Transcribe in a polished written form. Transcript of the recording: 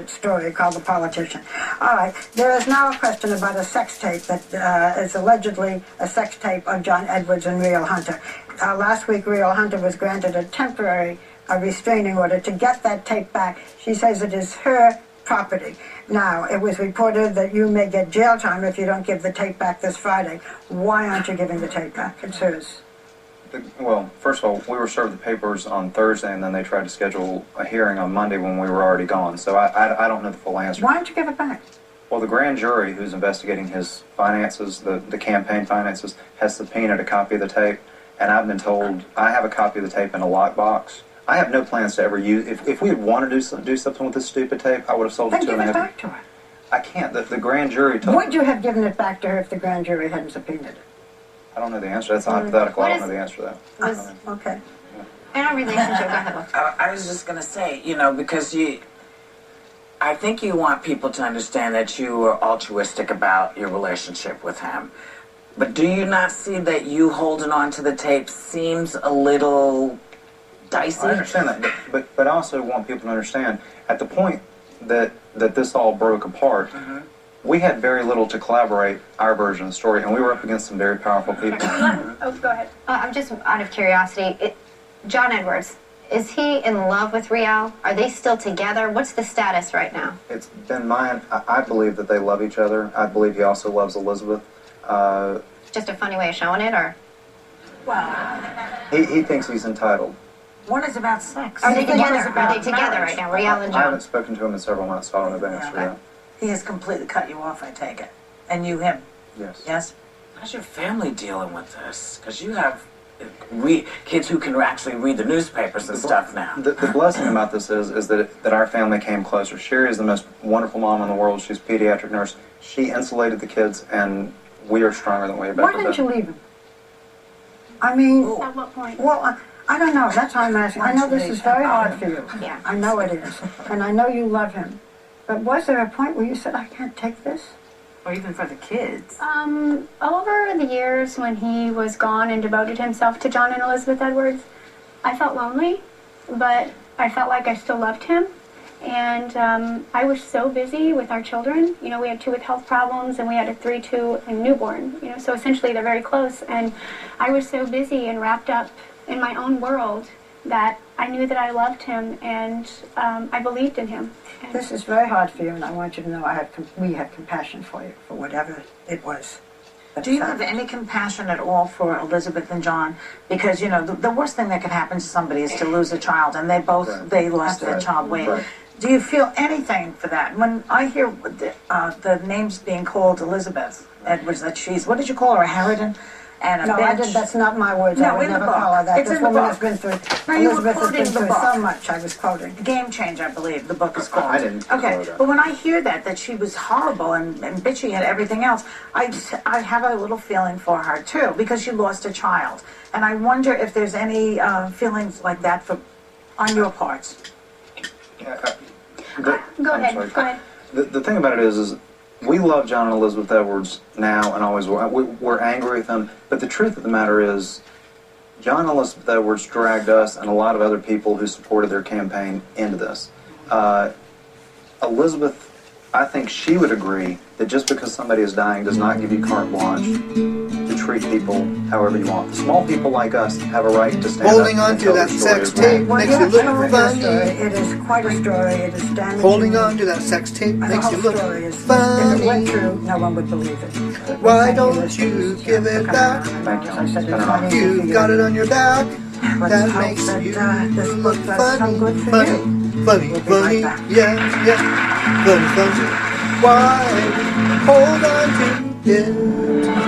story called The Politician. All right, there is now a question about a sex tape that is allegedly a sex tape of John Edwards and Riel Hunter. Last week, Riel Hunter was granted a temporary restraining order to get that tape back. She says it is her property. Now, it was reported that you may get jail time if you don't give the tape back this Friday. Why aren't you giving the tape back? It's hers. Well, first of all, we were served the papers on Thursday, and then they tried to schedule a hearing on Monday when we were already gone. So I don't know the full answer. Why don't you give it back? Well, the grand jury who's investigating his finances, the campaign finances, has subpoenaed a copy of the tape, and I've been told I have a copy of the tape in a lockbox. I have no plans to ever use. If we would want to do something with this stupid tape, I would have sold it to him. Then give it back to her. I can't. The grand jury told. Would you have given it back to her if the grand jury hadn't subpoenaed it? I don't know the answer. That's hypothetical. I don't know the answer to that. Okay. In our relationship, go ahead. I was just going to say, because I think you want people to understand that you are altruistic about your relationship with him. But do you not see that you holding on to the tape seems a little dicey? I understand that, but I also want people to understand, at the point that this all broke apart, we had very little to collaborate our version of the story, and we were up against some very powerful people. Oh, go ahead. I'm just out of curiosity. John Edwards, is he in love with Riel? Are they still together? What's the status right now? It's been mine. I believe that they love each other. I believe he also loves Elizabeth. Just a funny way of showing it, or? Wow. He thinks he's entitled. One is about sex. Are they together? Are they together right now, Riel and John? I haven't spoken to him in several months, so I don't know the answer to that. He has completely cut you off, I take it. And you him? Yes. Yes? How's your family dealing with this? Because you have kids who can actually read the newspapers and stuff now. The blessing about this is that our family came closer. Sherry is the most wonderful mom in the world. She's a pediatric nurse. She insulated the kids, and we are stronger than we have ever been. Why didn't you leave him? I mean, at what point? Well, I don't know. That's why I'm asking. I know this is very hard for you. Yeah. I know it is. And I know you love him. But was there a point where you said, I can't take this? Or even for the kids? Over the years when he was gone and devoted himself to John and Elizabeth Edwards, I felt lonely, but I felt like I still loved him. And I was so busy with our children. We had 2 with health problems, and we had a 3, 2, and newborn. So essentially they're very close. And I was so busy and wrapped up in my own world that I knew that I loved him, and I believed in him. This is very hard for you, and I want you to know we have compassion for you, for whatever it was. Do you have any compassion at all for Elizabeth and John? Because, the worst thing that could happen to somebody is to lose a child, and they lost their child weight. Right. Do you feel anything for that? When I hear the names being called Elizabeth Edwards, that she's, what did you call her, a harridan? And no, I did, that's not my words. No, I would never call her that. It's this in the woman book. has been through, No, you were Elizabeth has been quoting the through book. so much. I was quoting. Game Change, I believe, the book is called. I didn't call her that. But when I hear that she was horrible and bitchy and everything else, I have a little feeling for her, too, because she lost a child. And I wonder if there's any feelings like that on your parts. Go ahead. The thing about it is we love John and Elizabeth Edwards now and always will. We're angry with them, but the truth of the matter is John and Elizabeth Edwards dragged us and a lot of other people who supported their campaign into this. Elizabeth, I think she would agree that just because somebody is dying does not give you carte blanche to treat people however you want. Small people like us have a right to stand Holding up on and to tell that their story sex as well. tape Well, makes yes, you look I know funny. it is quite a story. It is damaging. Holding on to that sex tape The makes whole you look story is, if it funny. went true, no one would believe it. Why Thank don't listeners, you give it for back? coming on. Thank you. As I said, It's been it's an not honor. easy for You've you. got it on your back. Let's That hope makes that, you this look book does some good for funny, you. funny, We'll be funny, right back. yeah, funny, funny. Why hold on to it?